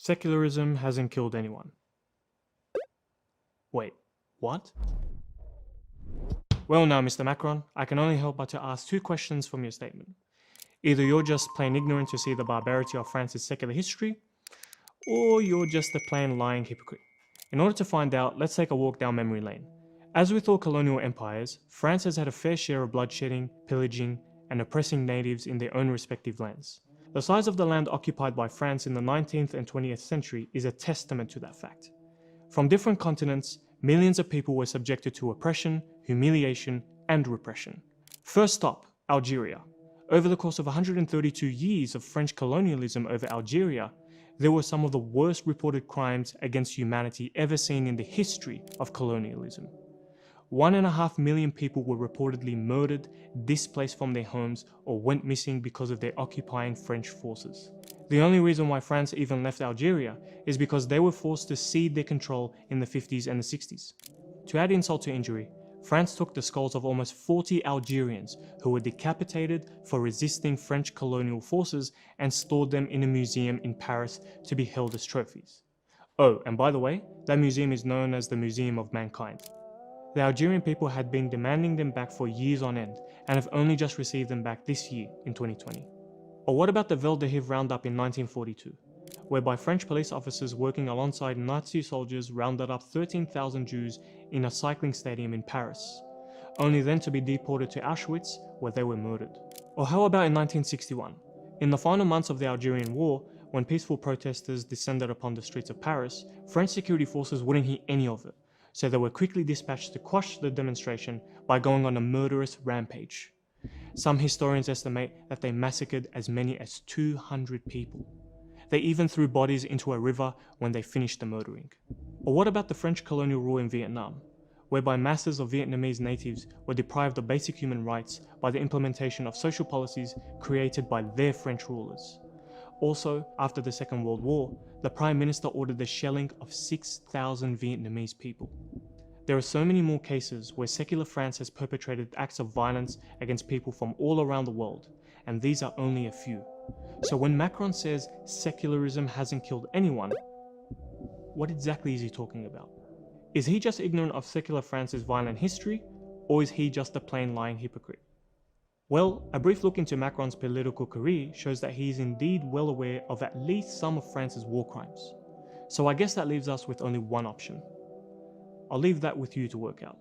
Secularism hasn't killed anyone. Wait, what? Well now, Mr. Macron, I can only help but to ask two questions from your statement. Either you're just plain ignorant to see the barbarity of France's secular history, or you're just a plain lying hypocrite. In order to find out, let's take a walk down memory lane. As with all colonial empires, France has had a fair share of bloodshedding, pillaging, and oppressing natives in their own respective lands. The size of the land occupied by France in the 19th and 20th century is a testament to that fact. From different continents, millions of people were subjected to oppression, humiliation, and repression. First stop, Algeria. Over the course of 132 years of French colonialism over Algeria, there were some of the worst reported crimes against humanity ever seen in the history of colonialism. 1.5 million people were reportedly murdered, displaced from their homes, or went missing because of their occupying French forces. The only reason why France even left Algeria is because they were forced to cede their control in the 50s and the 60s. To add insult to injury, France took the skulls of almost 40 Algerians who were decapitated for resisting French colonial forces and stored them in a museum in Paris to be held as trophies. Oh, and by the way, that museum is known as the Museum of Mankind. The Algerian people had been demanding them back for years on end and have only just received them back this year in 2020. Or what about the Vel d'Hiv roundup in 1942, whereby French police officers working alongside Nazi soldiers rounded up 13,000 Jews in a cycling stadium in Paris, only then to be deported to Auschwitz where they were murdered. Or how about in 1961, in the final months of the Algerian War, when peaceful protesters descended upon the streets of Paris, French security forces wouldn't hear any of it, so they were quickly dispatched to quash the demonstration by going on a murderous rampage. Some historians estimate that they massacred as many as 200 people. They even threw bodies into a river when they finished the murdering. Or what about the French colonial rule in Vietnam, whereby masses of Vietnamese natives were deprived of basic human rights by the implementation of social policies created by their French rulers? Also, after the Second World War, the Prime Minister ordered the shelling of 6,000 Vietnamese people. There are so many more cases where secular France has perpetrated acts of violence against people from all around the world, and these are only a few. So when Macron says secularism hasn't killed anyone, what exactly is he talking about? Is he just ignorant of secular France's violent history, or is he just a plain lying hypocrite? Well, a brief look into Macron's political career shows that he is indeed well aware of at least some of France's war crimes. So I guess that leaves us with only one option. I'll leave that with you to work out.